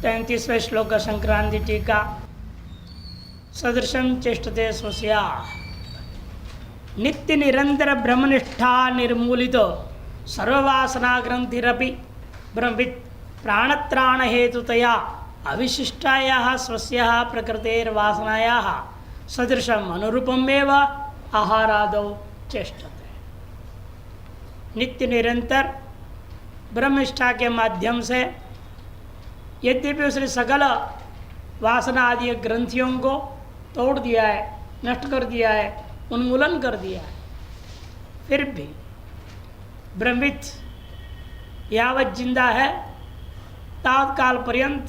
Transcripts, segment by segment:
33वें श्लोक संक्रांति टीका। सदृशं चेष्टते स्वस्या नित्य निरंतर ब्रह्मनिष्ठा निर्मूलित सर्ववासना ग्रंथिरपि ब्रह्मवित् प्राणत्राण हेतुतया अविशिष्टायाः स्वस्याः प्रकृतेर्वासनायाः सदृशम् अनुरूपमेव आहारादौ चेष्टते। नित्य निरंतर ब्रह्मनिष्ठा के माध्यम से यद्यपि उसने सकल वासना आदि ग्रंथियों को तोड़ दिया है, नष्ट कर दिया है, उन्मूलन कर दिया है, फिर भी ब्रह्मवित् यावत जिंदा है तात्काल पर्यंत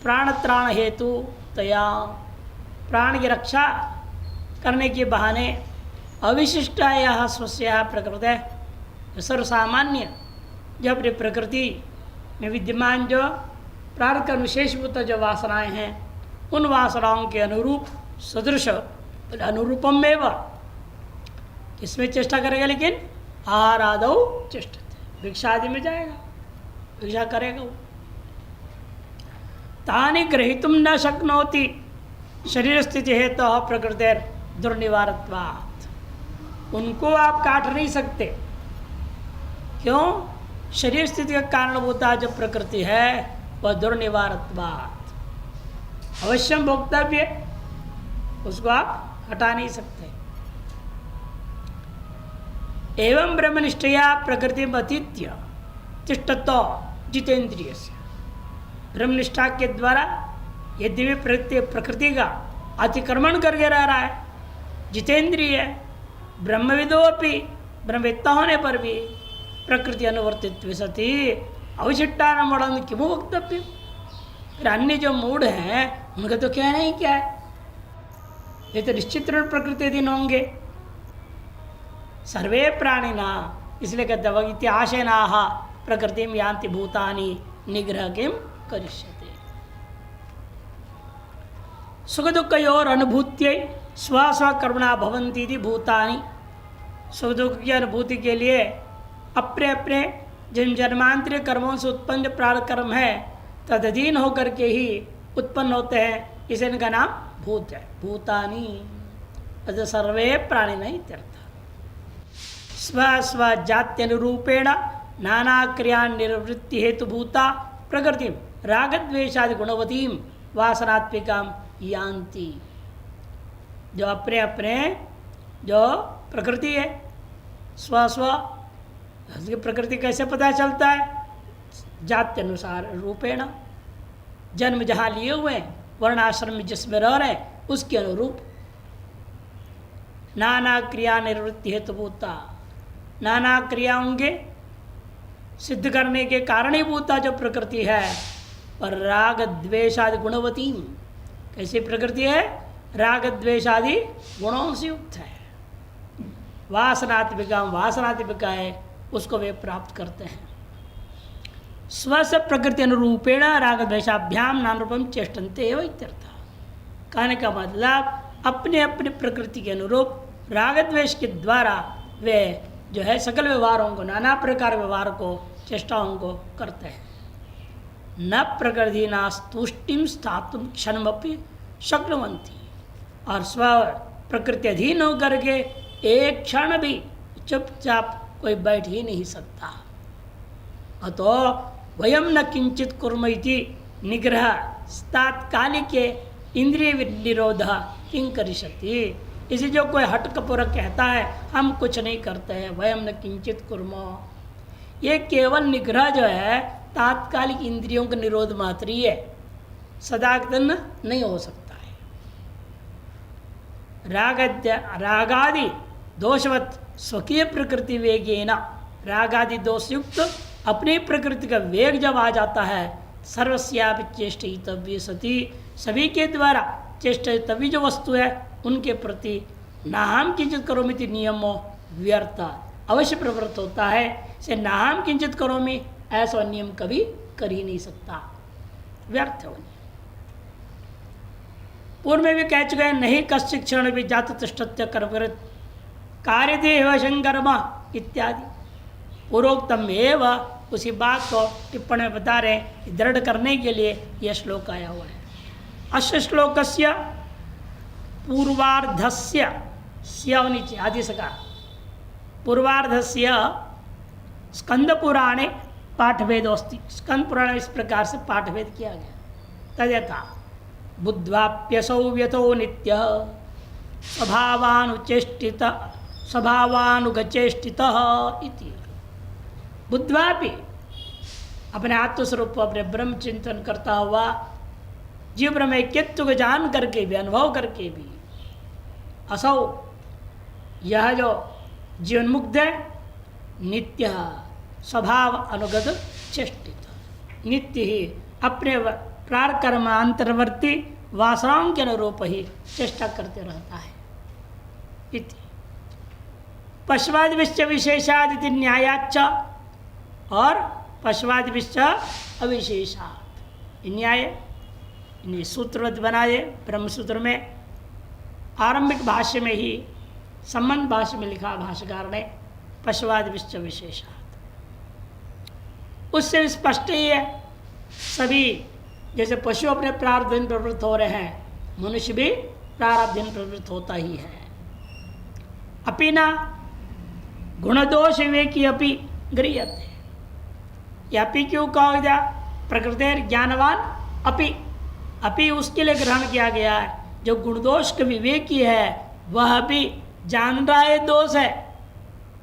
प्राणत्राण हेतु तया प्राण की रक्षा करने के बहाने अविशिष्टायाः स्वस्याः प्रकृते सर्वसामान्य जो अपनी प्रकृति में विद्यमान जो प्रारब्ध का विशेषभूत जो वासनाएं हैं उन वासनाओं के अनुरूप सदृश अनुरूपम में किसमें चेष्टा करेगा, लेकिन आहार आदौ चेष्टा भिक्षा आदि में जाएगा, भिक्षा करेगा वो। तानि ग्रहीतुम न शक्नोति शरीर स्थिति हेतु तो प्रकृतिर दुर्निवारत्वात्, उनको आप काट नहीं सकते। क्यों? शरीर स्थिति का कारणभूता जो प्रकृति है वह दुर्निवारत्वात् अवश्यम भोक्तव्य, उसको आप हटा नहीं सकते। एवं ब्रह्मनिष्ठया प्रकृति अतीत्य तिष्ठतो जितेंद्रिय से, ब्रह्मनिष्ठा के द्वारा यद्यपि प्रकृति का अतिक्रमण करके रह रहा है, जितेंद्रिय ब्रह्मविदो अपनी ब्रह्मवेत्ता होने पर भी प्रकृति अनुवर्तित्व सती अविशिष्टान मरण किमु वक्तव्य। फिर अन्य जो मूड हैं उनका तो कहना ही क्या है, ये तो निश्चित रूप प्रकृति अधीन होंगे। सर्वे प्राणिना, इसलिए कहते हैं इत्याशनाः प्रकृतिम यान्ति भूतानि निग्रह किम करिष्यते। सुख दुःखयोर अनुभूत्यै स्व स्व कर्मणा भवन्ति इति भूतानि, सुख दुख की अनुभूति के लिए अपने अपने जिन जन्मांतरीय कर्मों से उत्पन्न प्रारब्ध कर्म है तदधीन होकर के ही उत्पन्न होते हैं, इसे इनका नाम भूत है। भूतानि अतः सर्वे प्राणी नहीं तीर्थ स्व स्व जात्यनुरूपेण नाना क्रिया निवृत्ति हेतु भूता प्रकृति रागद्वेषादि गुणवतीम वासनात्मिकाम यान्ति। जो अपने अपने जो प्रकृति है स्व स्व प्रकृति कैसे पता चलता है? जाति अनुसार रूपेण, जन्म जहाँ लिए हुए हैं, वर्ण आश्रम में जिसमें रह रहे हैं उसके अनुरूप नाना क्रिया निवृत्ति हेतु भूता, नाना क्रियाओं के सिद्ध करने के कारणीभूता जो प्रकृति है और राग द्वेषादि गुणवती, कैसी प्रकृति है? राग द्वेषादि गुणों से युक्त है। वासनात्मिका, वासनात्मिका है, उसको वे प्राप्त करते हैं। स्व से प्रकृति अनुरूपेण राग द्वेषाभ्याम नानुरूपम चेष्टन्ते एवं इत्यर्थ। कहने का मतलब अपने अपने प्रकृति के अनुरूप राग द्वेष के द्वारा वे जो है सकल व्यवहारों को, नाना प्रकार व्यवहार को, चेष्टाओं को करते हैं। न प्रकृति नास्तुष्टिम स्थातुम क्षणमपि शक्नुवन्ति, और स्व प्रकृति अधीन होकर के एक क्षण भी चुपचाप कोई बैठ ही नहीं सकता। अतो वयम न किंचित कुर्म इति निग्रह तात्कालिक इंद्रिय निरोध किं करिष्यति। इसे जो कोई हट कपूरक कहता है हम कुछ नहीं करते हैं, वयम न किंचित कुर्मो, ये केवल निग्रह जो है तात्कालिक इंद्रियों का निरोध मात्र ही है, सदातन नहीं हो सकता है। रागादि दोषवत स्वकीय प्रकृति वेगेन, रागादि दोषयुक्त अपनी प्रकृति का वेग जब आ जाता है, सर्वस्यापि चेष्टितव्य सती, सभी के द्वारा चेष्टितव्य जो वस्तु है उनके प्रति नाहम किंचित करोमि नियमो व्यर्थ अवश्य प्रवृत्त होता है। से नाहम किंचित करोमि ऐसा नियम कभी कर ही नहीं सकता, व्यर्थ हो। पूर्व में भी कह चुके हैं, नहीं कश्चित क्षण भी जात तिष्ठत्य कार्यते एव शंकर्म इत्यादि। पूर्वोक्तम एव उसी बात को टिप्पणी में बता रहे हैं, दृढ़ करने के लिए यह श्लोक आया हुआ है। अस्य श्लोकस्य पूर्वार्धस्य नीचे आदि सका पूर्वार्धस्य स्कंद पुराणे पाठभेदोस्ति। स्कंद पुराण में इस प्रकार से पाठभेद किया गया। तद्यथा बुद्ध्वाप्यसौ व्यतो नित्य स्वभावानुचेष्टित स्वभावानुगचेष्टितः इति। बुद्ध्वापि अपने आत्मस्वरूप अपने ब्रह्म चिंतन करता हुआ जीव ब्रह्म ऐक्यत्व को जान करके भी, अनुभव करके भी, असौ यह जो जीवन मुक्त है नित्य स्वभाव अनुगत चेष्टित, नित्य ही अपने प्रारकर्म अंतर्वर्ती वासनाओं के अनुरूप ही चेष्टा करते रहता है। इति पश्वाद विश्व विशेषाद न्यायाच, और पश्वाद विश्व अविशेषाद न्याय इन्हें सूत्र बनाए। ब्रह्मसूत्र में आरंभिक भाष्य में ही संबंध भाष्य में लिखा भाष्यकार ने पश्वाद विश्व विशेषाद, उससे स्पष्ट ही है। सभी जैसे पशु अपने प्रारब्ध प्रवृत्त हो रहे हैं, मनुष्य भी प्रारब्ध प्रवृत्त होता ही है। अपि न गुणदोष विवेकी अपि गृह्यते। यह अपि क्यों कहा गया? प्रकृति ज्ञानवान अपि उसके लिए ग्रहण किया गया है। जो गुणदोष के विवेकी है वह भी जान रहा है दोष है,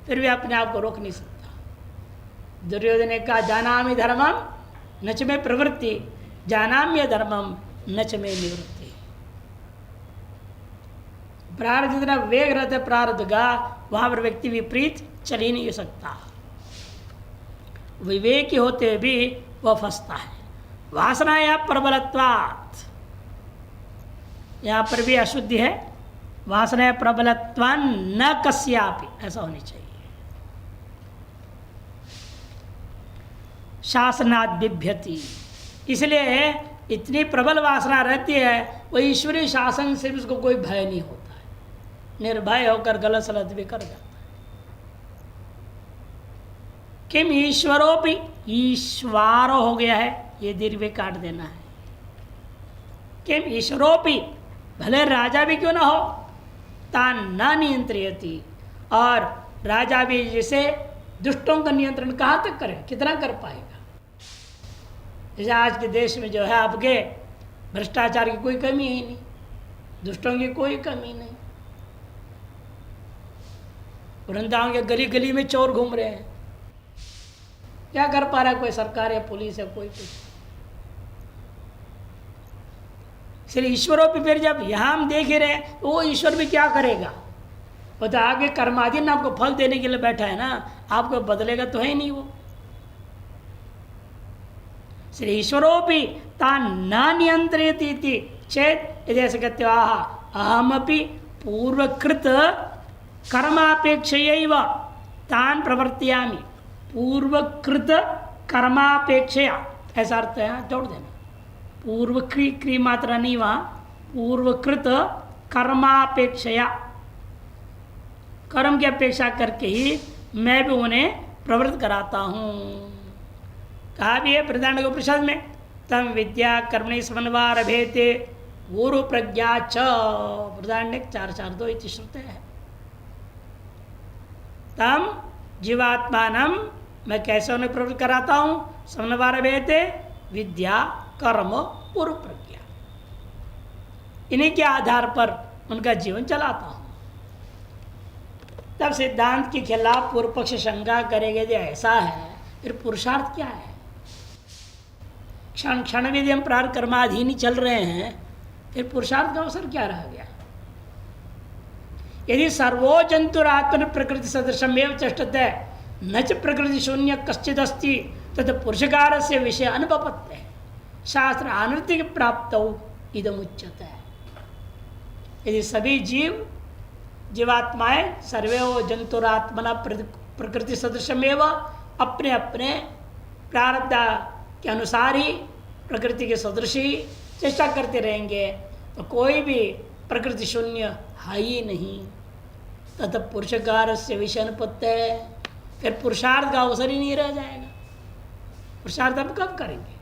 फिर भी अपने आप को रोक नहीं सकता। दुर्योधन ने कहा जानामि धर्मम न च मे प्रवृत्ति, जानाम्य धर्मम न च मे निवृत्ति। प्रारब्ध जितना वेग रहता है प्रारब्ध का, वहां पर व्यक्ति विपरीत चल ही नहीं सकता। विवेकी होते भी वह फंसता है। वासना या प्रबलत्वात्, यहाँ पर भी अशुद्धि है। वासना प्रबलत्वान् न कस्यापि, ऐसा होनी चाहिए। शासनात् बिभ्यति, इसलिए इतनी प्रबल वासना रहती है, वह ईश्वरीय शासन से उसको कोई भय नहीं होता है। निर्भय होकर गलत सलत भी कर जाता है। किम ईश्वरोपि, ईश्वारो हो गया है, ये दीर्घ काट देना है। किम ईश्वरोपि, भले राजा भी क्यों ना हो, तान न नियंत्रियति, और राजा भी जैसे दुष्टों का नियंत्रण कहाँ तक करे, कितना कर पाएगा। जैसे आज के देश में जो है आपके भ्रष्टाचार की कोई कमी ही नहीं, दुष्टों की कोई कमी नहीं। वृंदावन के गली गली में चोर घूम रहे हैं, क्या कर पा रहा है कोई सरकार या पुलिस या कोई कुछ। इसलिए ईश्वरों पे फिर जब यहाँ हम देख ही रहे हैं, तो वो ईश्वर भी क्या करेगा। वो तो आगे कर्माधीन आपको फल देने के लिए बैठा है ना, आपको बदलेगा तो है नहीं वो। श्री ईश्वरोपि तान न नियंत्रित चेत, जैसे कहते हो अहमपि पूर्वकृत कर्मापेक्षयैव तान प्रवर्तयामि। पूर्वकृत कर्मापेक्षया, ऐसा अर्थ है, जोड़ देना। पूर्व क्री मात्रा नहीं, वहाँ पूर्वकृत कर्मापेक्षया, कर्म की अपेक्षा करके ही मैं भी उन्हें प्रवृत्त कराता हूँ। कहा भी है प्रधान उपनिषद में, तम विद्या कर्मणि समन्वय भेते गुरु प्रज्ञा च, प्रधान 4:4:2 इति श्रुते है। तम जीवात्मानम, मैं कैसे उन्हें प्रवृत्त कराता हूँ, समन्वय भेते विद्या कर्म पूर्व प्रज्ञा, इन्हीं के आधार पर उनका जीवन चलाता हूँ। तब सिद्धांत के खिलाफ पूर्व पक्ष शंका करेंगे जो ऐसा है, फिर पुरुषार्थ क्या है। क्षण क्षण में यदि हम प्रार कर्माधीन ही चल रहे हैं, फिर पुरुषार्थ का अवसर क्या रह गया। यदि सर्वो जंतुरात्मन प्रकृति सदृशम एवं चेष्टते न च प्रकृति शून्य कश्चित अस्ति तत् पुरुषकार से विषय अनुपपत्ति है शास्त्र अनृतिक प्राप्त इदम उच्यते है। यदि सभी जीवात्माएं सर्वे जंतुरात्मना प्रकृति सदृशमेव अपने अपने प्रारब्ध के अनुसार ही प्रकृति के सदृश ही चेष्टा करते रहेंगे, तो कोई भी प्रकृति शून्य है ही नहीं। तथा पुरुषकार से विषय अनुपत्ति है, फिर पुरुषार्थ का अवसर ही नहीं रह जाएगा। पुरुषार्थ हम कब करेंगे?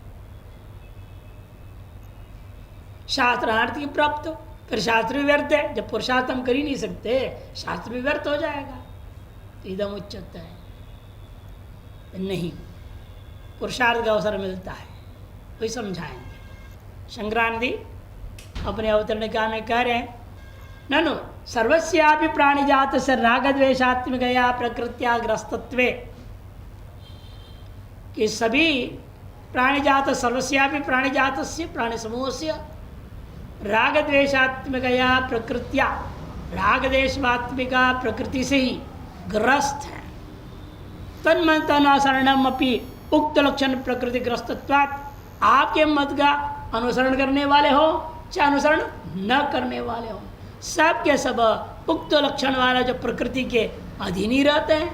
शास्त्रार्थ की प्राप्त हो, फिर शास्त्र भी व्यर्थ है। जब पुरुषार्थ हम कर ही नहीं सकते, शास्त्र भी व्यर्थ हो जाएगा। तो इदम उच्चता है नहीं, पुरुषार्थ का अवसर मिलता है, वही समझाएंगे। संक्रांति अपने अवतरणिका में कह रहे हैं, ननु सर्वस्यापि प्राणिजात से रागद्वेषात्मिकया प्रकृत्या ग्रस्तत्वे, कि सभी प्राणिजात सर्वस्यापि प्राणिजात से प्राणी समूह से रागद्वेषात्मिकया प्रकृत्या, रागद्वेषात्मिका प्रकृति से ही ग्रस्त है। तन्मतानुसरणम अपि उक्त लक्षण प्रकृति ग्रस्तत्वात्, आपके मत का अनुसरण करने वाले हो चाहे अनुसरण न करने वाले हो, सब के सब उक्त लक्षण वाला जो प्रकृति के अधीन ही रहते हैं।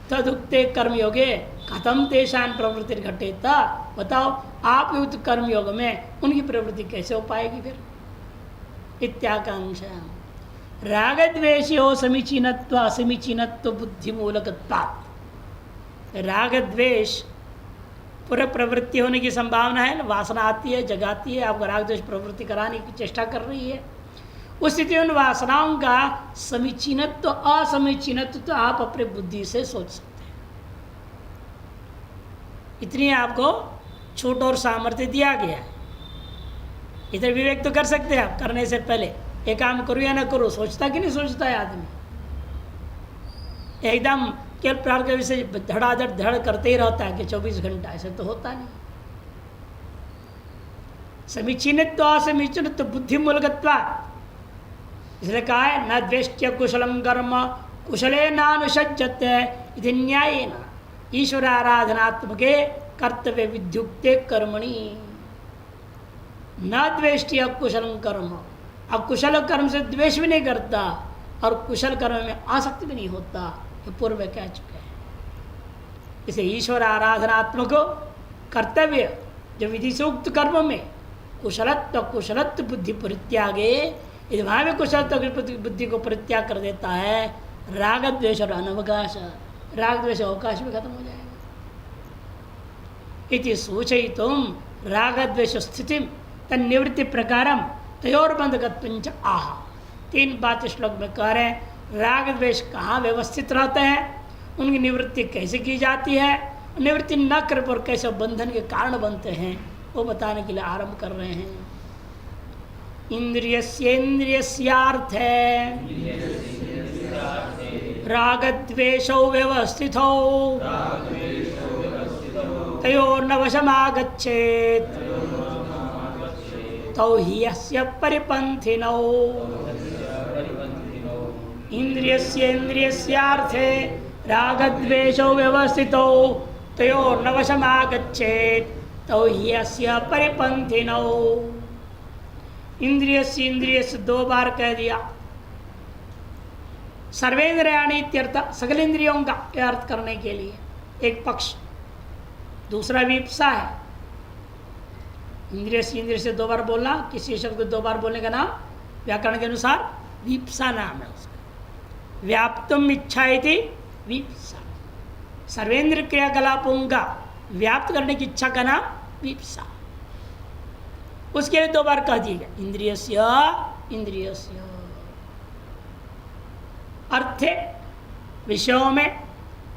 तदुक्ते कर्मयोगे कथम तेषां प्रवृत्ति घटेता, बताओ आप युक्त कर्मयोग में उनकी प्रवृत्ति कैसे हो पाएगी फिर? इत्याकांक्षा रागद्वेषो समीचीनत्व असमीचीनत्व बुद्धि मूलकत्वात्, रागद्वेष पूरे प्रवृत्ति होने की संभावना है, वासना आती है, जगाती है, आपको रागद्वेष प्रवृत्ति कराने की चेष्टा कर रही है। उस स्थिति में वासनाओं का समीचीनत्व असमीचीनत्व तो आप अपने बुद्धि से सोच सकते हैं। इतनी आपको छूट और सामर्थ्य दिया गया है। इधर विवेक तो कर सकते हैं आप, करने से पहले ये काम करूँ या ना करूँ, सोचता कि नहीं सोचता है आदमी? एकदम केवल प्रार्थ के विषय धड़ाधड़ धड़ करते ही रहता है कि 24 घंटा, ऐसे तो होता नहीं। समीचीनत्व असमीचीनत्व बुद्धि मूलकत्वा, इसलिए कहा है न द्वेष्ट्य कुशलम कर्म कुशले नानुषज्जते इति न्यायेन ईश्वराराधनात्मके कर्तव्य विद्युक्ते कर्मणि। न द्वेष्टि अकुशलम कर्म, अकुशल कर्म से द्वेष भी नहीं करता और कुशल कर्म में आसक्ति भी नहीं होता, ये पूर्व में कह चुके हैं। इसे ईश्वर आराधनात्मक कर्तव्य जो विधि से उक्त कर्म में कुशलत्व कुशलत्व बुद्धि परित्यागे, यदि वहाँ भी कुशलत्व बुद्धि को परित्याग कर देता है, राग द्वेष और अनवकाश, राग द्वेष अवकाश भी खत्म हो जाएगा। इति सूचयितुम राग द्वेष स्थिति तन्निवृत्ति प्रकारम तयोर्बंधकत्वंच आह। 3 बात श्लोक में कह रहे हैं। राग द्वेष कहाँ व्यवस्थित रहते हैं, उनकी निवृत्ति कैसे की जाती है, निवृत्ति न कर पर कैसे बंधन के कारण बनते हैं, वो बताने के लिए आरंभ कर रहे हैं। इंद्रियस्येन्द्रियस्यार्थे रागद्वेषौ व्यवस्थितौ तयोर्नवशमागच्छेत् तौ हि यस्य परिपन्थिनौ। इंद्रियस्येन्द्रियस्यार्थे रागद्वेषौ व्यवस्थितौ तयोर्नवशमागच्छेत् तौ हि यस्य परिपन्थिनौ। इंद्रिय से 2 बार कह दिया। सर्वेन्द्रियाणि इत्यर्थ, सकल इंद्रियों का अर्थ करने के लिए एक पक्ष, दूसरा विप्सा है। इंद्रिय से 2 बार बोलना, किसी शब्द को 2 बार बोलने का नाम व्याकरण के अनुसार विप्सा नाम है उसका। व्याप्तुम इच्छा इति विप्सा, सर्वेंद्र क्रियाकलापों का व्याप्त करने की इच्छा का नाम विप्सा। उसके लिए 2 बार कह दिया इंद्रियस्य इंद्रियस्य अर्थे विषयों में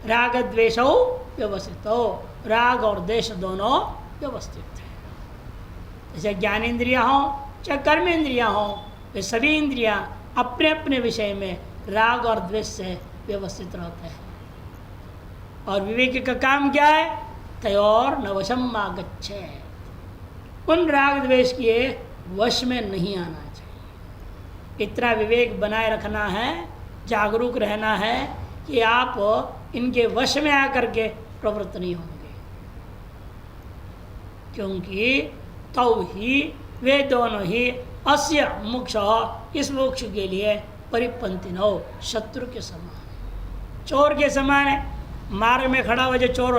राग द्वेषौ व्यवस्थित हो, राग और द्वेष दोनों व्यवस्थित है। जैसे ज्ञानेन्द्रियाँ हों चाहे कर्मेंद्रियाँ हों, वे सभी इंद्रियाँ अपने अपने विषय में राग और द्वेष से व्यवस्थित रहते हैं। और विवेक का काम क्या है? तयोर नवशम आगच्छे, उन राग द्वेष के वश में नहीं आना चाहिए। इतना विवेक बनाए रखना है, जागरूक रहना है कि आप इनके वश में आकर के प्रवृत्त नहीं होंगे, क्योंकि तौ ही वे दोनों ही अस्य मोक्ष, इस मोक्ष के लिए परिपंथिनो, शत्रु के समान है, चोर के समान है। मार्ग में खड़ा हुआ जो चोर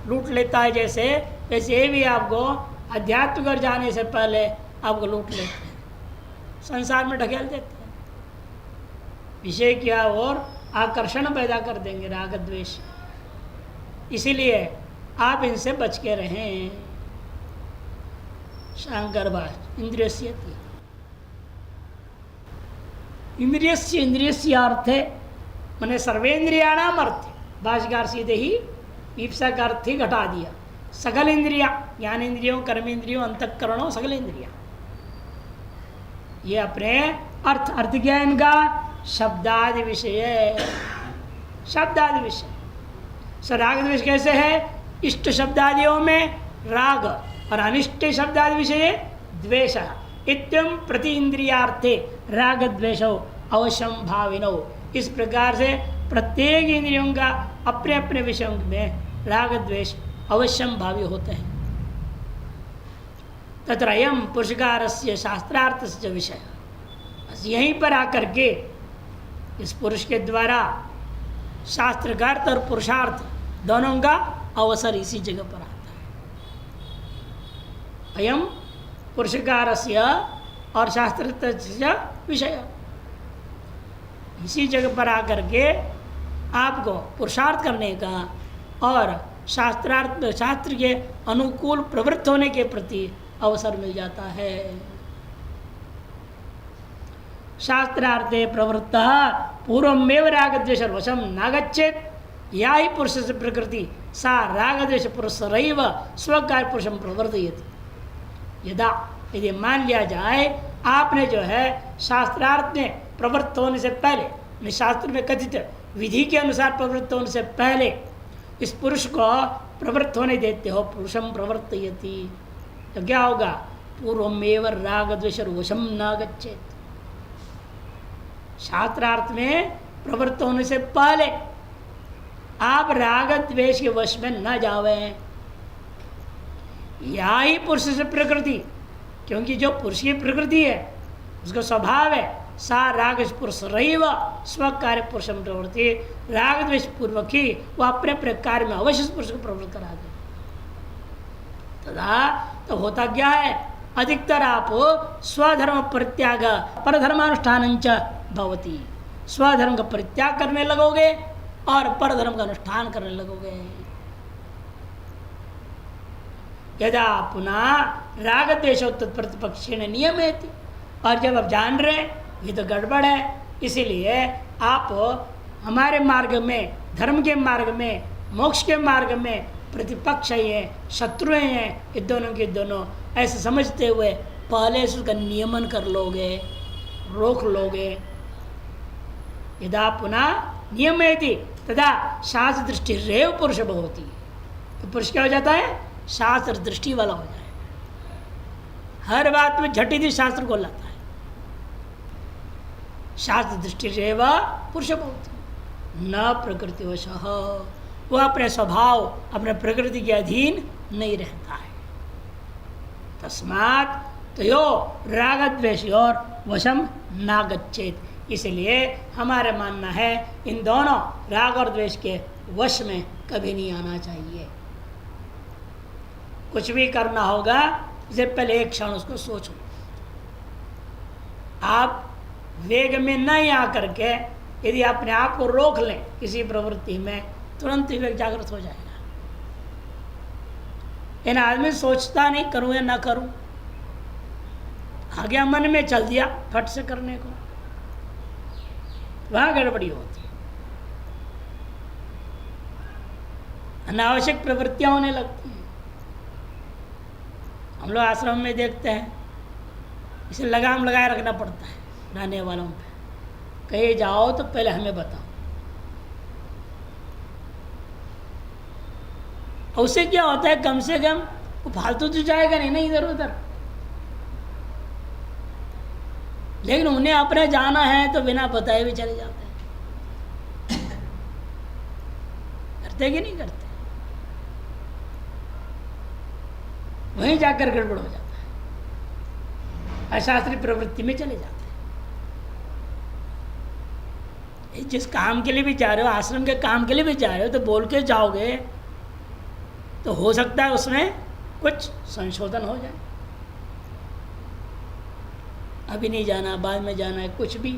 लूट लेता है, जैसे वैसे ये भी आपको अध्यात्म कर जाने से पहले आपको लूट लेते हैं, संसार में ढकेल देते हैं, विषय की ओर आकर्षण पैदा कर देंगे राग द्वेष। इसीलिए आप इनसे बच के रहें। शंकर भाष्य इंद्रियस्य इंद्रियस्य इंद्रियस्य अर्थ है मैंने सर्वेंद्रियाणाम अर्थ। भाष्यकार सीधे ही ईप्सा का अर्थ ही घटा दिया। सकल इंद्रिया, ज्ञान इंद्रियों, कर्म इंद्रियों, अंतःकरणों, सकल इंद्रिया, ये अपने अर्थ क्या है इनका? शब्दादि विषय, शब्दादि विषय। राग द्वेष कैसे है? इष्ट शब्दादियों में राग और अनिष्ट शब्दादि विषय द्वेष। इत्यम प्रति इंद्रियार्थे राग द्वेषो अवश्यम भाविनो। इस प्रकार से प्रत्येक इंद्रियों का अपने अपने विषयों में राग द्वेष अवश्यम भावी होते हैं। तत्र अयम पुरुषकारस्य शास्त्रार्थस्य विषय। बस यहीं पर आकर के इस पुरुष के द्वारा शास्त्र का अर्थ और पुरुषार्थ दोनों का अवसर इसी जगह पर आता है। अयम पुरुषकारस्य और शास्त्रार्थस्य विषय, इसी जगह पर आकर के आपको पुरुषार्थ करने का और शास्त्र के अनुकूल प्रवृत्त होने के प्रति अवसर मिल जाता है। शास्त्रार्थे प्रवृत्त पूर्वमेव रागद्वेष वशम नागच्छेत। या ही पुरुष से प्रकृति सा रागद्वेष पुरुषरैव स्वकार्य पुरुषम प्रवर्तयति। यदि मान लिया जाए आपने जो है शास्त्रार्थ में प्रवृत्त होने से पहले, शास्त्र में कथित विधि के अनुसार प्रवृत्त होने से पहले इस पुरुष को प्रवृत्त होने देते हो, पुरुषम प्रवर्तयति, तो क्या होगा? पूर्वमेव राग द्वेष वशम न गच्छेत। शास्त्रार्थ में प्रवृत्त होने से पहले आप राग द्वेष के वश में न जावे। या ही पुरुष से प्रकृति, क्योंकि जो पुरुष की प्रकृति है उसका स्वभाव है सा राग पुरुष रैव स्वकार्य पुरुषम प्रवृत्ति। राग द्वेष पूर्वक ही वह अपने अपने कार्य में अवश्य पुरुष को प्रवृत्त करा दे। तथा तो होता क्या है? अधिकतर आप स्वधर्म परित्याग परधर्मानुष्ठान भवती। स्वधर्म का परित्याग करने लगोगे और परधर्म का अनुष्ठान करने लगोगे। यदा पुनः राग द्वेष तत्प्रतिपक्षेण नियमेति। और जब आप जान रहे ये तो गड़बड़ है, इसीलिए आप हमारे मार्ग में, धर्म के मार्ग में, मोक्ष के मार्ग में प्रतिपक्ष हैं, शत्रु हैं, ये दोनों के दोनों ऐसे समझते हुए पहले से उसका नियमन कर लोगे, रोक लोगे। यदा पुनः नियमेति तदा शास्त्र दृष्टि रेव पुरुष भवति। तो पुरुष क्या हो जाता है? शास्त्र दृष्टि वाला हो जाएगा। हर बात में झटिति शास्त्र को लाता है। शास्त्र दृष्टि रेव पुरुष भवति न प्रकृतिवश। वह अपने स्वभाव, अपने प्रकृति के अधीन नहीं रहता है। तस्मात् तयो राग द्वेष और वशम न गच्छेत। इसलिए हमारा मानना है इन दोनों राग और द्वेष के वश में कभी नहीं आना चाहिए। कुछ भी करना होगा इससे पहले एक क्षण उसको सोचो। आप वेग में नहीं आकर के यदि अपने आप को रोक लें किसी प्रवृत्ति में, तुरंत विवेक जागृत हो जाएगा। इन आदमी सोचता नहीं करूं या ना करूं, आ गया मन में, चल दिया फट से करने को, वहां गड़बड़ी होती है। अनावश्यक प्रवृत्तियां होने लगती हैं। हम लोग आश्रम में देखते हैं, इसे लगाम लगाए रखना पड़ता है रहने वालों पे। कहीं जाओ तो पहले हमें बताओ। उससे क्या होता है? कम से कम वो फालतू तो जाएगा नहीं इधर उधर। लेकिन उन्हें अपने जाना है तो बिना बताए भी चले जाते हैं। करते कि नहीं करते? वहीं जाकर गड़बड़ हो जाता है, अशास्त्रीय प्रवृत्ति में चले जाते हैं। जिस काम के लिए भी जा रहे हो, आश्रम के काम के लिए भी जा रहे हो, तो बोल के जाओगे तो हो सकता है उसमें कुछ संशोधन हो जाए। अभी नहीं जाना, बाद में जाना है, कुछ भी।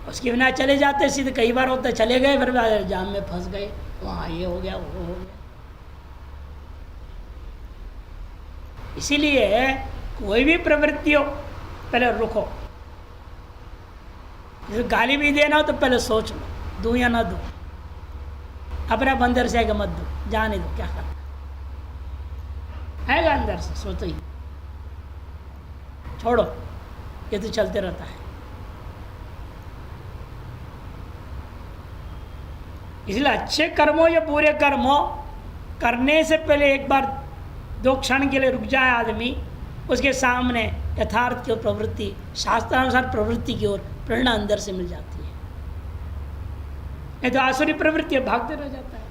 और उसके बिना चले जाते सीधे, कई बार होता चले गए फिर जाम में फंस गए, वहाँ ये हो गया वो हो गया। इसीलिए कोई भी प्रवृत्ति हो पहले रुको, जैसे गाली भी देना हो तो पहले सोच लो, दूं या ना दूं, अपना अंदर से आएगा मत दो, जाने दो, क्या करना आएगा अंदर से, सोचो ही, छोड़ो, ये तो चलते रहता है। इसलिए अच्छे कर्मों या बुरे कर्मों करने से पहले एक बार 2 क्षण के लिए रुक जाए आदमी, उसके सामने यथार्थ की ओर प्रवृत्ति, शास्त्रानुसार प्रवृत्ति की ओर प्रेरणा अंदर से मिल जाती है। नहीं तो आसुरी प्रवृत्ति भागते रह जाता है।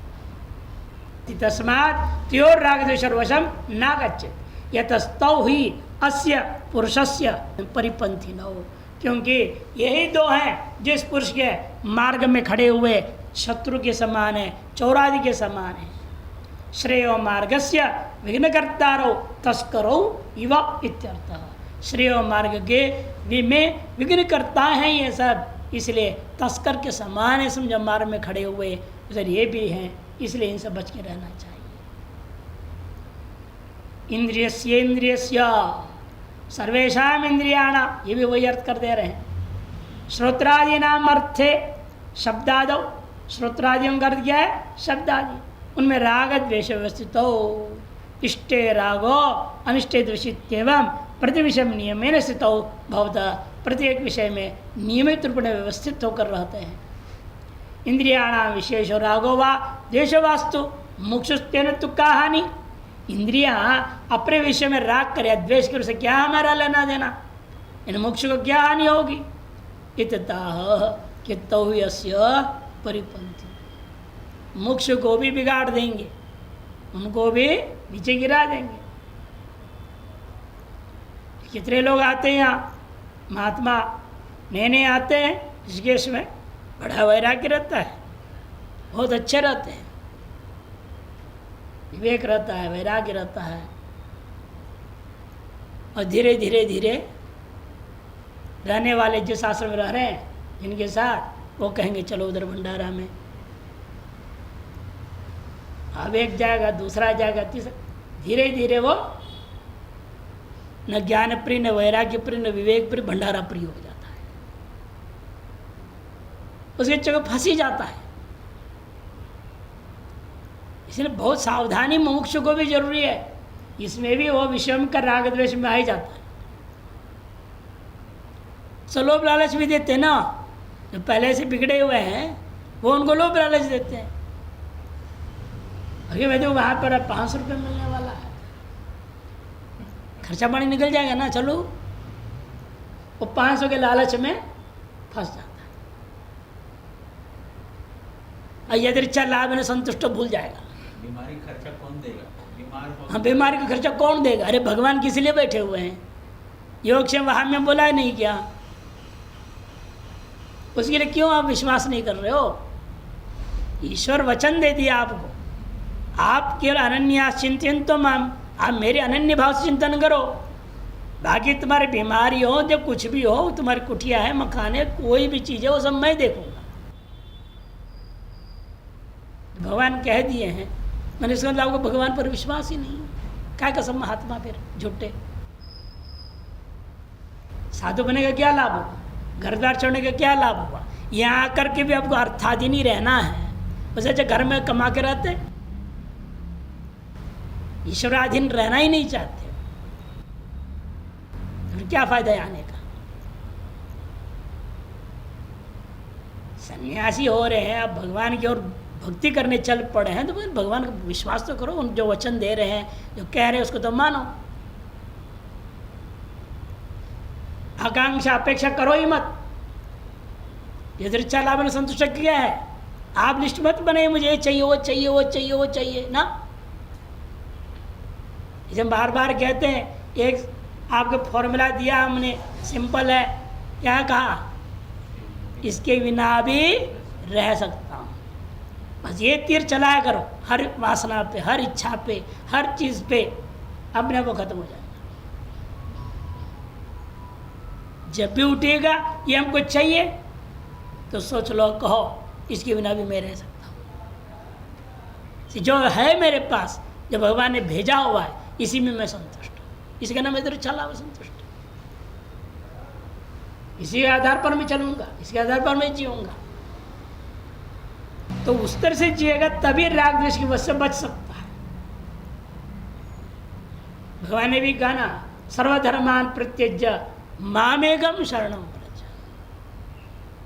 तस्मात् त्योर राग द्वेषवशम न गच्छेत् यतस्तौ ही अस्य पुरुषस्य परिपंथी न हो, क्योंकि यही 2 हैं जिस पुरुष के मार्ग में खड़े हुए शत्रु के समान है, चौरादि के समान है। श्रेयो मार्गस्य विघ्नकर्तारो तस्करो इव इत्यर्थः। श्रेयो मार्ग के में विघ्नकर्ता हैं ये सब, इसलिए तस्कर के समान है, समझो मार्ग में खड़े हुए उधर ये भी हैं, इसलिए इनसे बच के रहना चाहिए। इंद्रियस्येन्द्रियस्य सर्वेषाम इंद्रियाणाम, ये भी वही अर्थ कर दे रहे हैं। श्रोत्रादि नाम अर्थे शब्दादो, श्रोत्रादियों का अर्थ क्या है? शब्दादि, उनमें राग द्वेष व्यवस्थित हो, इष्टे रागो अनिष्टे द्वेषित्येवं प्रतिविषम नियमेन स्थितौ भवतः, प्रत्येक विषय में नियमित रूप में व्यवस्थित होकर रहते हैं। इंद्रियाणाम विशेष रागो वा द्वेषो वास्तु मुक्षुस्तेन तुक्का हानि। इंद्रियां अपने विषय में राग करे, द्वेष करे, उसे क्या हमारा लेना देना, इन मोक्ष को क्या हानि होगी। इतः कितौ यस्य परिपंथी, मोक्ष को भी बिगाड़ देंगे, उनको भी नीचे गिरा देंगे। कितने लोग आते हैं यहाँ, महात्मा नए आते हैं ऋषिकेश में, बड़ा वैराग्य रहता है, बहुत अच्छे रहते हैं, विवेक रहता है, वैराग्य रहता है, और धीरे धीरे धीरे रहने वाले जिस आश्रम में रह रहे हैं जिनके साथ, वो कहेंगे चलो उधर भंडारा में, अब एक जाएगा, दूसरा जाएगा, तीसरा, धीरे धीरे वो न ज्ञान प्रिय, न वैराग्य प्रिय, न विवेक प्रिय, भंडारा प्रिय हो जाता है, उसके चक्कर फंस ही जाता है। इसलिए बहुत सावधानी मुमुक्षु को भी जरूरी है, इसमें भी वो विषम का राग द्वेष में आ ही जाता है। सो लोभ लालच भी देते ना, जो पहले से बिगड़े हुए हैं वो उनको लोभ लालच देते हैं। अरे भाई वहाँ पर 500 रुपये मिलने वाला है, खर्चा पानी निकल जाएगा ना, चलो, वो 500 के लालच में फंस जाता है, यदृच्छा लाभ में संतुष्ट भूल जाएगा। बीमारी खर्चा कौन देगा? बीमार, हाँ, बीमारी का खर्चा कौन देगा? अरे भगवान किस लिए बैठे हुए हैं? योग से वहाँ में बोला है नहीं क्या? उसके लिए क्यों आप विश्वास नहीं कर रहे हो? ईश्वर वचन दे दिया आपको, आप केवल अनन्यास चिंतन तो माम, आप मेरे अनन्य भाव से चिंतन करो, बाकी तुम्हारी बीमारी हो, जब कुछ भी हो, तुम्हारी कुटिया है, मकान है, कोई भी चीज़ है, वो सब मैं देखूंगा। भगवान कह दिए हैं, मैंने इसका मतलब आपको भगवान पर विश्वास ही नहीं, क्या कसम महात्मा फिर झूठे। साधु बनने का क्या लाभ होगा? घर द्वार छोड़ने का क्या लाभ होगा? यहाँ आकर के भी आपको अर्थाधीन ही रहना है, वैसे अच्छा घर में कमा के रहते, ईश्वराधीन रहना ही नहीं चाहते, तो क्या फायदा है आने का? सन्यासी हो रहे हैं, अब भगवान की ओर भक्ति करने चल पड़े हैं, तो भगवान का विश्वास तो करो, उन जो वचन दे रहे हैं, जो कह रहे हैं, उसको तो मानो। आकांक्षा अपेक्षा करो ही मत। यदृच्छा लाभ में संतुष्ट किया है, आप लिस्ट मत बने मुझे ये चाहिए, वो चाहिए, वो चाहिए, वो चाहिए ना। इसे बार बार कहते हैं, एक आपको फॉर्मूला दिया हमने, सिंपल है, क्या कहा? इसके बिना भी रह सकता हूँ, बस ये तीर चलाया करो, हर वासना पे, हर इच्छा पे, हर चीज़ पे, अपने को खत्म हो जाएगा। जब भी उठेगा ये हमको चाहिए, तो सोच लो, कहो इसके बिना भी मैं रह सकता हूँ। जो है मेरे पास, जो भगवान ने भेजा हुआ है, इसी में मैं संतुष्ट हूँ। इसका नाम इधर चला, मैं संतुष्ट हूँ। इसी के आधार पर मैं चलूँगा, इसके आधार पर मैं जीऊँगा। तो उस तरह से जिएगा तभी राग द्वेष की वश से बच सकता है। भगवान ने भी कहा ना, सर्वधर्मान परित्यज्य मामेकम शरणम व्रज।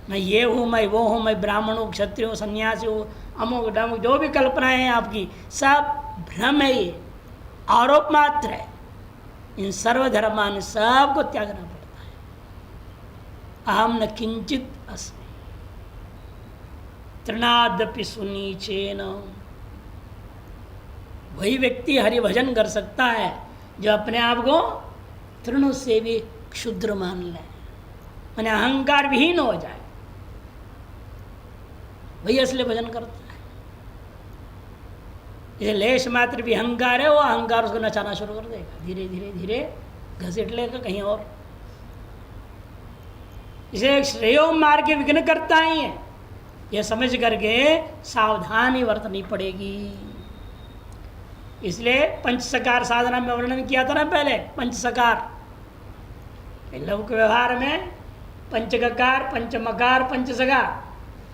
मैं ये हूँ, मैं वो हूँ, मैं ब्राह्मण हूँ, क्षत्रिय हूँ, सन्यासी हूँ, अमुक डमुक, जो भी कल्पनाएं हैं आपकी, सब भ्रम है, ये आरोप मात्र है। इन सर्वधर्मान सबको त्यागना पड़ता है। अहम न किंचित अस्मि तृणादपि सुनीचेन। वही व्यक्ति हरि भजन कर सकता है जो अपने आप को तृणों से भी क्षुद्र मान ले, माने अहंकार विहीन हो जाए, वही असली भजन करता है। ये लेश मात्र भी अहंकार है, वो अहंकार उसको नचाना शुरू कर देगा, धीरे धीरे धीरे घसीट लेगा कहीं और। इसे श्रेयो मार्ग के विघ्न करता ही है, यह समझ करके सावधानी बरतनी पड़ेगी। इसलिए पंचसकार साधना में वर्णन किया था ना पहले, पंचसकार लौकिक व्यवहार में पंचगकार, पंचमकार, पंचसकार।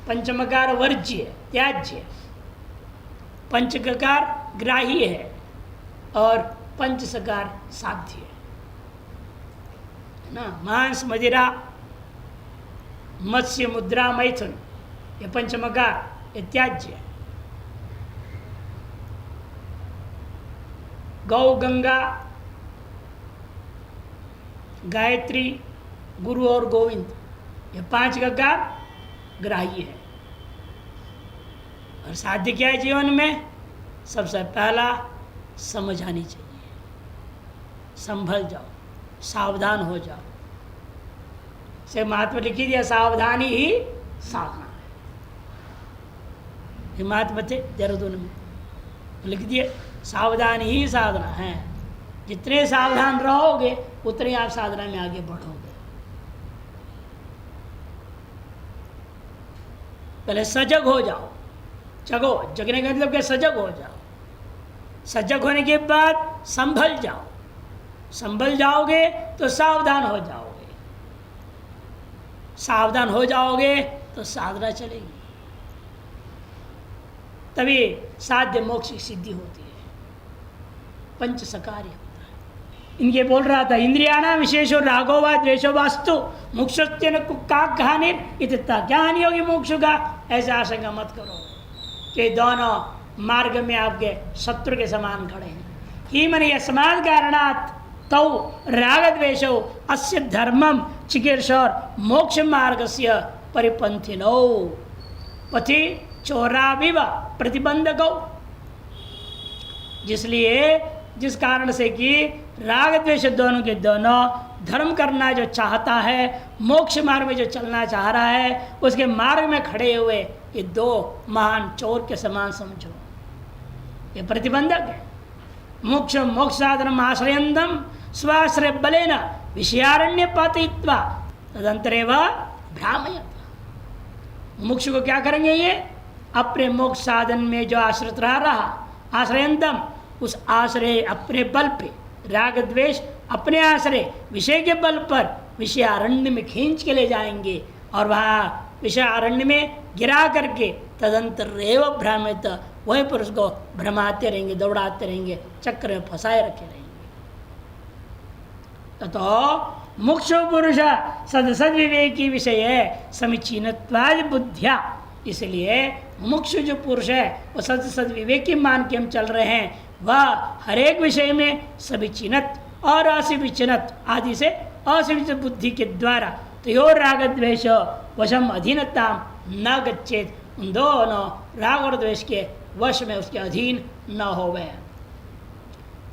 पंचमकार वर्ज्य, त्याज्य, पंचगकार ग्राह्य है और पंचसकार साध्य है ना। मांस, मदिरा, मत्स्य, मुद्रा, मैथुन, ये पंचमकार, ये त्याज्य है। गौ, गंगा, गायत्री, गुरु और गोविंद, ये 5 गकार ग्राह्य है। और साध्य क्या है जीवन में? सबसे पहला समझ आनी चाहिए, संभल जाओ, सावधान हो जाओ। से महात्मा लिखी दिया, सावधानी ही साधना है। महात्मा थे देहरादून में, लिख दिए सावधानी ही साधना है। जितने सावधान रहोगे उतने आप साधना में आगे बढ़ोगे। पहले सजग हो जाओ, जगो, जगने का मतलब क्या? सजग हो जाओ। सजग होने के बाद संभल जाओ, संभल जाओगे तो सावधान हो जाओगे, सावधान हो जाओगे तो साधना चलेगी, तभी साध्य मोक्ष की सिद्धि होती है। पंचसकार्य होता है। इनके बोल रहा था, इंद्रियाणा विशेषो रागो व द्वेषो वास्तु मोक्षस्तेन कुक्काक हानिर इतना, क्या हानि होगी मोक्ष का? ऐसे आशंका मत करो कि दोनों मार्ग में आपके शत्रु के समान खड़े हैं। ही मन यस्मात् कारणात् तौ राग द्वेषो अस्य धर्मम चिकीर्षोर मोक्ष मार्गस्य परिपंथिनो पथि चोराविव प्रतिबंधको। जिस कारण से कि राग द्वेष दोनों के दोनों धर्म करना जो चाहता है, मोक्ष मार्ग में जो चलना चाह रहा है, उसके मार्ग में खड़े हुए ये 2 महान चोर के समान समझो। ये प्रतिबंधक है। मोक्ष साधनम आश्रयंतम स्वाश्रय बलेन विषयारण्य पातयित्वा तदंतरेव भ्रामयत्। मोक्ष को क्या करेंगे? ये अपने मोक्ष साधन में जो आश्रित रहा आश्रयंतम, उस आश्रय अपने बल पे, राग द्वेष अपने आश्रय विषय के बल पर विषयारण्य में खींच के ले जाएंगे और वहाँ विषयारण्य में गिरा करके तदंतर रेव भ्रामित, वहीं पर उसको भ्रमाते रहेंगे, दौड़ाते रहेंगे, चक्र में फंसाए रखे रहेंगे। तो मोक्ष पुरुष सदसद्विवेकी विषय है समीचीनत्वाद बुद्धिया। इसलिए मुमुक्षु जो पुरुष है वो सदविवेकी मान के हम चल रहे हैं, वह हर एक विषय में सविचिनत और असिविचिनत आदि से असिविचित बुद्धि के द्वारा तयो राग द्वेष वशम अधीनता न गच्छेत, उन दोनों राग और द्वेष के वश में उसके अधीन न होवे।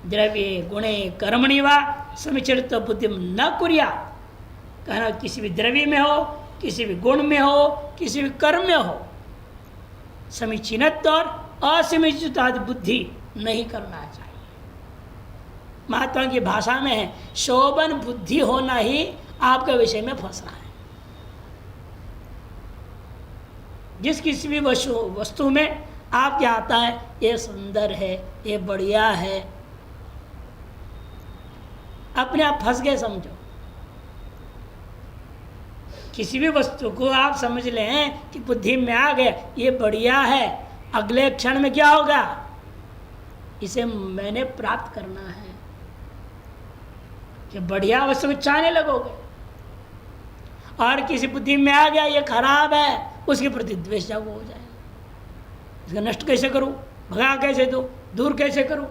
द्रव्य गुणे कर्मणि वा समिचरित बुद्धि न कुरिया। कहना किसी भी द्रव्य में हो, किसी भी गुण में हो, किसी भी कर्म में हो, समीचीनत्व और असमीचित आदि बुद्धि नहीं करना चाहिए। महात्मा की भाषा में है, शोभन बुद्धि होना ही आपके विषय में फंसना है। जिस किसी भी वस्तु में आप क्या आता है, ये सुंदर है, ये बढ़िया है, अपने आप फंस गए समझो। किसी भी वस्तु को आप समझ लें कि बुद्धि में आ गया ये बढ़िया है, अगले क्षण में क्या होगा, इसे मैंने प्राप्त करना है, कि बढ़िया वस्तु को चाहने लगोगे। और किसी बुद्धि में आ गया ये खराब है, उसके प्रति द्वेष जागो हो जाए, इसका नष्ट कैसे करूं, भगा कैसे दूं, दूर कैसे करूं।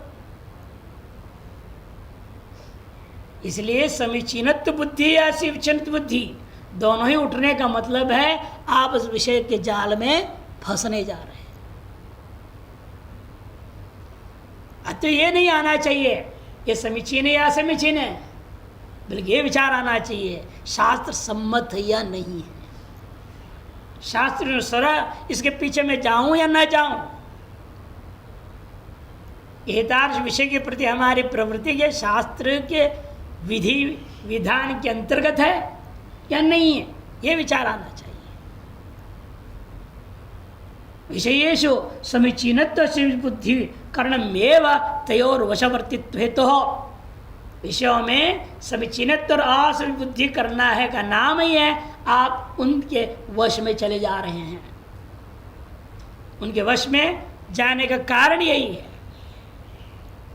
इसलिए समीचीनत्व बुद्धि या शिवचनित बुद्धि दोनों ही उठने का मतलब है आप उस विषय के जाल में फंसने जा रहे हैं। तो ये नहीं आना चाहिए ये समीचीन है या असमीचीन है, बल्कि ये विचार आना चाहिए शास्त्र सम्मत है या नहीं है, शास्त्र अनुसार इसके पीछे मैं जाऊं या ना जाऊं। हितार्थ विषय के प्रति हमारी प्रवृत्ति के शास्त्र के विधि विधान के अंतर्गत है या नहीं है, ये विचार आना चाहिए। विषयेषु समीचीनत्व बुद्धि करणमेव तयोर वशवर्तित्व हेतु हो। विषयों में समीचीनत्व और असमी बुद्धि करना है का नाम ही है आप उनके वश में चले जा रहे हैं। उनके वश में जाने का कारण यही है।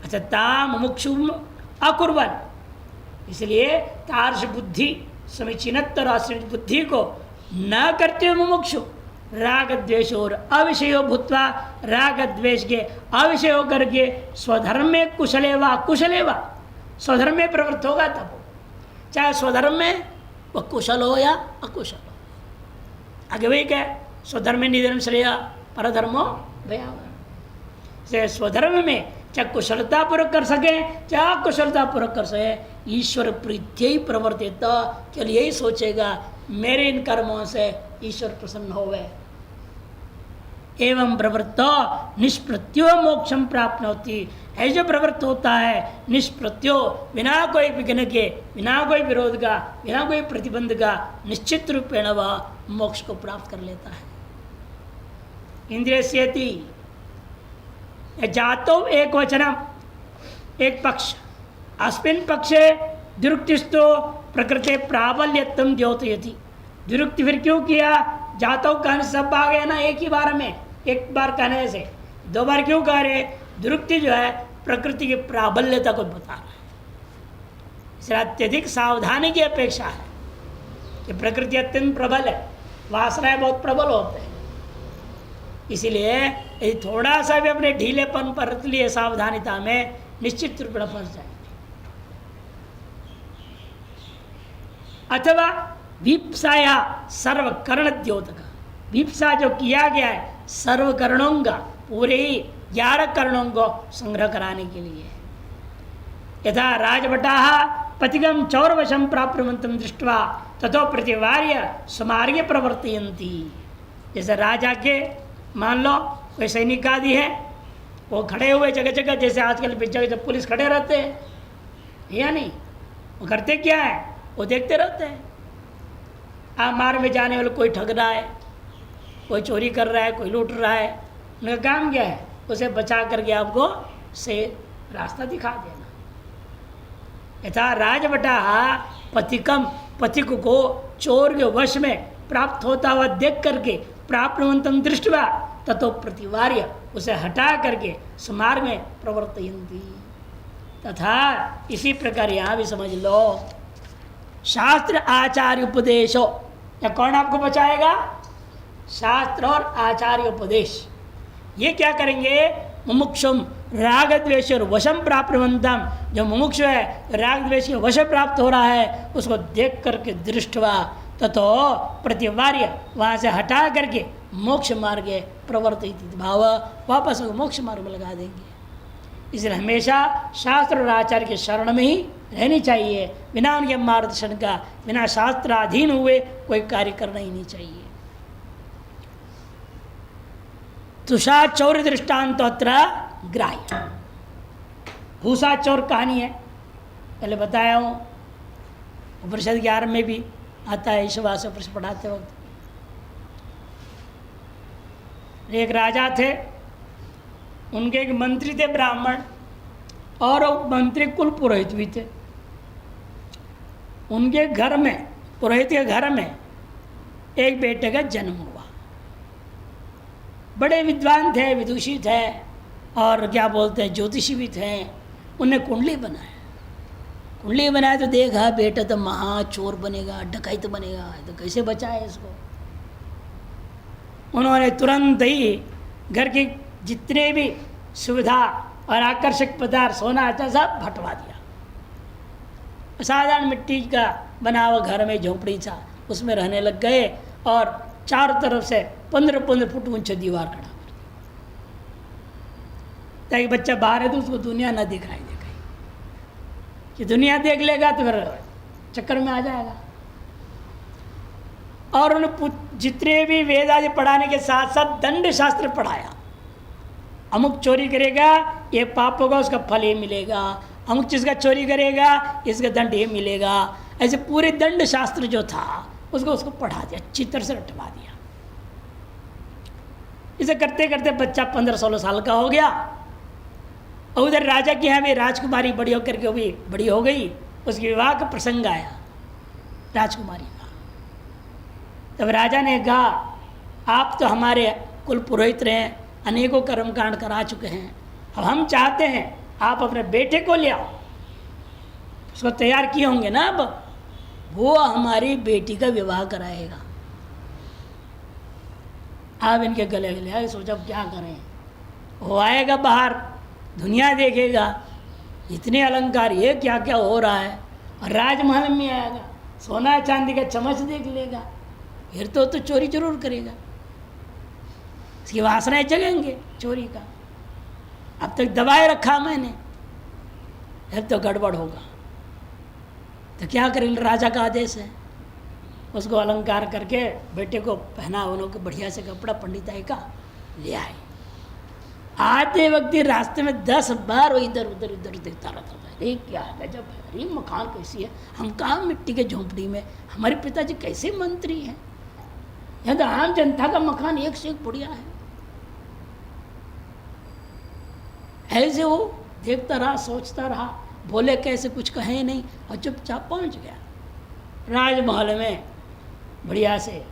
अच्छा ताम मुमुक्षु अकुर्वन, इसलिए तार्श बुद्धि समीचीनत्व और असमी बुद्धि को न करते हुए मुमुक्षु राग द्वेष और अविषयो भूतवा राग द्वेष के अविषय होकर के स्वधर्म में कुशलेवा कुशलेवा, स्वधर्म में प्रवृत्त होगा तब हो, चाहे स्वधर्म में वह कुशल हो या अकुशल हो। आगे वही क्या, स्वधर्म में निधर्म श्रेय परधर्मो भयावह। स्वधर्म में चाहे कुशलता पूर्वक कर सके चाहे अकुशलता पूर्वक कर सके, ईश्वर प्रीत्य ही प्रवर्तित, केवल यही सोचेगा मेरे इन कर्मों से ईश्वर प्रसन्न होवे। एवं प्रवृत्तो निष्प्रत्यो मोक्षम प्राप्त होती है। जो प्रवृत्त होता है निष्प्रत्यो, बिना कोई विघ्न के, बिना कोई विरोध का, बिना कोई प्रतिबंध का, निश्चित रूपेण वह मोक्ष को प्राप्त कर लेता है। इंद्रियस्यति जातो एक वचनम, एक पक्ष, अस्मिन् पक्षे दुरुक्तिस्तो प्रकृति प्राबल्यत्वं द्योतयति। दुरुक्ति फिर क्यों किया, जातो कहने सब आ गए ना एक ही बार में, एक बार कहने से दो बार क्यों कह रहे। दुरुक्ति जो है प्रकृति की प्राबल्यता को बता रहा है, इसलिए अत्यधिक सावधानी की अपेक्षा है कि प्रकृति अत्यंत प्रबल है, वासनाएं बहुत प्रबल होते हैं। इसीलिए यदि थोड़ा सा भी अपने ढीलेपन पर लिए सावधानिता में निश्चित रूप में फंस जाएंगे। अथवा विप्साया सर्वकर्ण द्योतक, विप्सा जो किया गया है सर्वकर्णों का, पूरे ही 11 कर्णों को संग्रह कराने के लिए। यथा राजभटा पथिगम चौरवशम प्राप्तवंतम दृष्ट्वा तथो प्रतिवार्य सुमार्गे प्रवर्तयन्ति। जैसे राजा के मान लो कोई सैनिक आदि है, वो खड़े हुए जगह जगह, जैसे आजकल जगह जब पुलिस खड़े रहते हैं या नहीं, वो करते क्या है, वो देखते रहते हैं आप मार्ग में जाने वाले कोई ठग रहा है, कोई चोरी कर रहा है, कोई लूट रहा है, उनका काम क्या है, उसे बचा करके आपको से रास्ता दिखा देना। यथा राजभटा पथिकम, पथिक को चोर के वश में प्राप्त होता हुआ देख करके प्राप्तवंतम दृष्टवा ततो प्रतिवार्य, उसे हटा करके सुमार्ग में प्रवर्तयन्ति। तथा इसी प्रकार यहाँ भी समझ लो शास्त्र आचार्य उपदेशो, या कौन आपको बचाएगा, शास्त्र और आचार्य उपदेश। ये क्या करेंगे, मुमुक्षुम राग द्वेष और वशम प्राप्तवंतम, जो मुमुक्ष है राग द्वेष के वश प्राप्त हो रहा है उसको देख करके दृष्टवा ततो प्रतिवार्य, वहाँ से हटा करके मोक्ष मार्ग प्रवर्तित भाव, वापस मोक्ष मार्ग में लगा देंगे। इसलिए हमेशा शास्त्र और आचार्य के शरण में ही रहनी चाहिए, बिना उनके मार्गदर्शन का, बिना शास्त्राधीन हुए कोई कार्य करना ही नहीं चाहिए। तुषा चौर दृष्टांत अत्र ग्राह्य। भूसा चौर कहानी है, पहले बताया हूँ, उपनिषद 11 में भी आता है, ईश्वास उपनिषद पढ़ाते वक्त। एक राजा थे, उनके एक मंत्री थे ब्राह्मण, और वो मंत्री कुल पुरोहित भी थे। उनके घर में, पुरोहित के घर में एक बेटे का जन्म हुआ। बड़े विद्वान थे, विदुषी थे, और क्या बोलते हैं, ज्योतिषी भी थे। उन्हें कुंडली बनाया। कुंडली बनाया तो देखा बेटा तो महा चोर बनेगा, डकैत बनेगा, तो कैसे बचाए इसको। उन्होंने तुरंत ही घर की जितने भी सुविधा और आकर्षक पदार्थ, सोना था, सब हटवा दिया। साधारण मिट्टी का बना हुआ घर में झोंपड़ी था, उसमें रहने लग गए, और चारों तरफ से 15-15 फुट ऊंचे दीवार खड़ा कर दी, ताकि बच्चा बाहर है तो उसको दुनिया न दिखाई दे, कि दुनिया देख लेगा तो फिर चक्कर में आ जाएगा। और उन्हें जितने भी वेद आदि पढ़ाने के साथ साथ दंड शास्त्र पढ़ाया। अमुक चोरी करेगा ये पाप होगा, उसका फल ये मिलेगा, अमुक चीज़ का चोरी करेगा इसका दंड ये मिलेगा। ऐसे पूरे दंड शास्त्र जो था उसको पढ़ा दिया, अच्छी तरह से रटवा दिया। इसे करते करते बच्चा 15-16 साल का हो गया। और उधर राजा की यहाँ भी राजकुमारी बड़ी होकर के भी बड़ी हो गई, उसके विवाह का प्रसंग आया राजकुमारी का। तब राजा ने कहा, आप तो हमारे कुल पुरोहित रहे, अनेकों कर्मकांड करा चुके हैं, अब हम चाहते हैं आप अपने बेटे को ले आओ। उसको तैयार किए होंगे ना, अब वो हमारी बेटी का विवाह कराएगा। आप इनके गले गले आए, सोचा अब क्या करें। वो आएगा बाहर, दुनिया देखेगा, इतने अलंकार, ये क्या क्या हो रहा है, और राजमहल में आएगा, सोना चांदी का चम्मच देख लेगा, फिर तो चोरी जरूर करेगा, इसकी वासनाएं जगेंगे चोरी का। अब तक दबाए रखा मैंने, अब तो गड़बड़ होगा। तो क्या करें, राजा का आदेश है। उसको अलंकार करके बेटे को पहना, उन्होंने बढ़िया से कपड़ा पंडिताई का ले आए। आते वक्त रास्ते में 10 बार वो इधर उधर देखता रहता था, अरे क्या है, जब अरे मकान कैसी है, हम कहाँ मिट्टी के झोंपड़ी में, हमारे पिताजी कैसे मंत्री हैं, यहाँ तो आम जनता का मकान एक से एक बढ़िया है। ऐसे वो देखता रहा, सोचता रहा, बोले कैसे, कुछ कहे नहीं, और चुपचाप पहुँच गया राजमहल में। बढ़िया से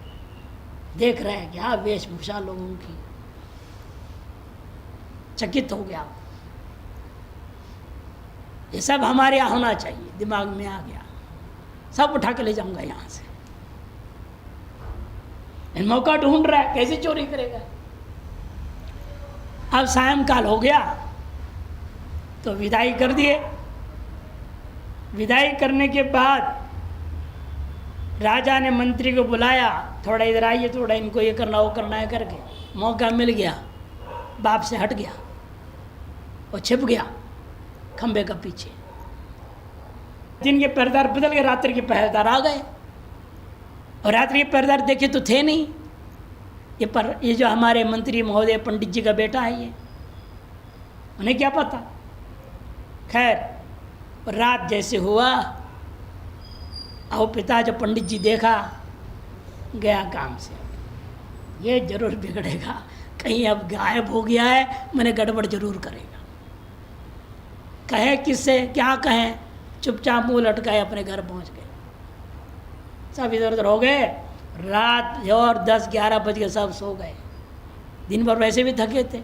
देख रहे हैं क्या वेशभूषा लोगों की, चकित हो गया। ये सब हमारे यहाँ होना चाहिए, दिमाग में आ गया, सब उठा के ले जाऊंगा यहाँ से। इन मौका ढूंढ रहा है, कैसे चोरी करेगा। अब सायंकाल हो गया तो विदाई कर दिए। विदाई करने के बाद राजा ने मंत्री को बुलाया, थोड़ा इधर आइए, थोड़ा इनको ये करना वो करना है करके। मौका मिल गया, बाप से हट गया और छिप गया खंबे का पीछे। दिन के पहरेदार बदल गए, रात्रि के पहरेदार आ गए, और रात्रि के पहरेदार देखे तो थे नहीं। ये जो हमारे मंत्री महोदय पंडित जी का बेटा है, ये उन्हें क्या पता। खैर रात जैसे हुआ, और पिता जो पंडित जी देखा, गया काम से, ये जरूर बिगड़ेगा, कहीं अब गायब हो गया है, मैंने गड़बड़ जरूर करेगा। कहे किससे, क्या कहें, चुपचाप मुंह लटकाए अपने घर पहुंच गए। सब इधर उधर हो गए, रात और 10-11 बज गए, सब सो गए। दिन भर वैसे भी थके थे।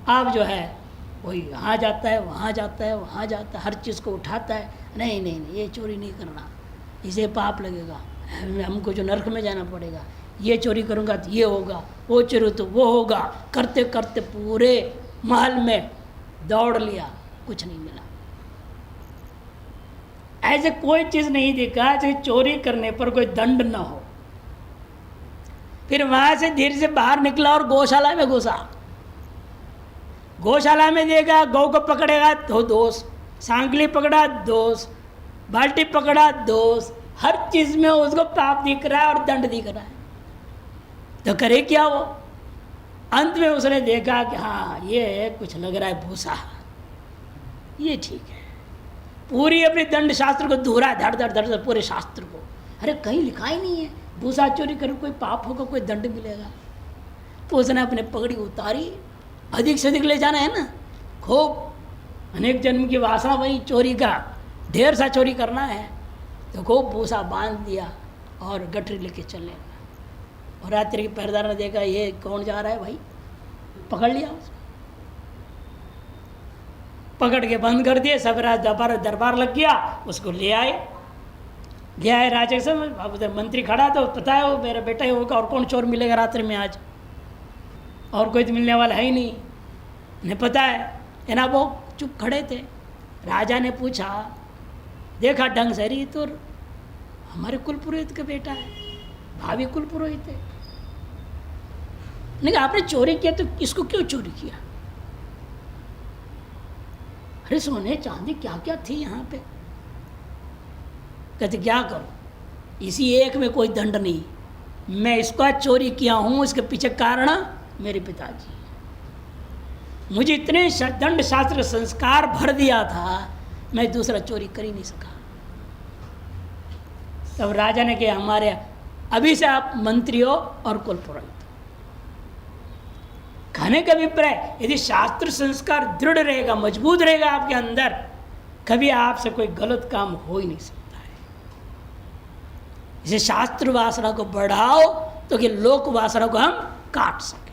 अब जो है वही यहाँ जाता है, वहाँ जाता है, वहाँ जाता है, हर चीज़ को उठाता है। नहीं नहीं नहीं, ये चोरी नहीं करना, इसे पाप लगेगा, हमको जो नरक में जाना पड़ेगा। ये चोरी करूँगा तो ये होगा, वो चोरी तो वो होगा। करते करते पूरे महल में दौड़ लिया, कुछ नहीं मिला। ऐसे कोई चीज़ नहीं देखा जैसे चोरी करने पर कोई दंड न हो। फिर वहाँ से धीरे से बाहर निकला और गौशाला में घुसा। गौशाला में देखा, गौ को पकड़ेगा तो दोष, सांगली पकड़ा दोष, बाल्टी पकड़ा दोष, हर चीज़ में उसको पाप दिख रहा है और दंड दिख रहा है। तो करे क्या वो। अंत में उसने देखा कि हाँ ये कुछ लग रहा है भूसा, ये ठीक है। पूरी अपने दंड शास्त्र को दोहरा, धड़ धड़ धड़ धड़ पूरे शास्त्र को। अरे कहीं लिखा ही नहीं है भूसा चोरी कर कोई पाप होगा, कोई दंड मिलेगा। तो उसने अपने पगड़ी उतारी, अधिक से अधिक ले जाना है ना, खूब अनेक जन्म की वासना वही चोरी का, ढेर सा चोरी करना है, तो खूब भूसा बांध दिया और गठरी लेके चले। और रात्रि के पहरेदार ने देखा ये कौन जा रहा है भाई, पकड़ लिया उसको, पकड़ के बंद कर दिए। सब रात दरबार लग गया, उसको ले आए राजा के समय। अब उधर मंत्री खड़ा तो पता है वो मेरा बेटा ही होगा, और कौन चोर मिलेगा रात्रि में आज, और कोई तो मिलने वाला है ही नहीं, नहीं पता है ना। वो चुप खड़े थे। राजा ने पूछा, देखा ढंग से, रही तो हमारे कुल पुरोहित का बेटा है, भावी कुल पुरोहित है। नहीं आपने चोरी किया तो इसको क्यों चोरी किया? अरे सोने चांदी क्या क्या थी यहाँ पे। कहते क्या करो, इसी एक में कोई दंड नहीं, मैं इसका चोरी किया हूँ, इसके पीछे कारण मेरे पिताजी, मुझे इतने दंड शास्त्र संस्कार भर दिया था, मैं दूसरा चोरी कर ही नहीं सका। तब राजा ने कहा हमारे अभी से आप मंत्री हो और कुल पुरोहित। कहने का अभिप्राय, यदि शास्त्र संस्कार दृढ़ रहेगा, मजबूत रहेगा आपके अंदर, कभी आपसे कोई गलत काम हो ही नहीं सकता है। इसे शास्त्र वासना को बढ़ाओ तो कि लोक वासना को हम काट सके।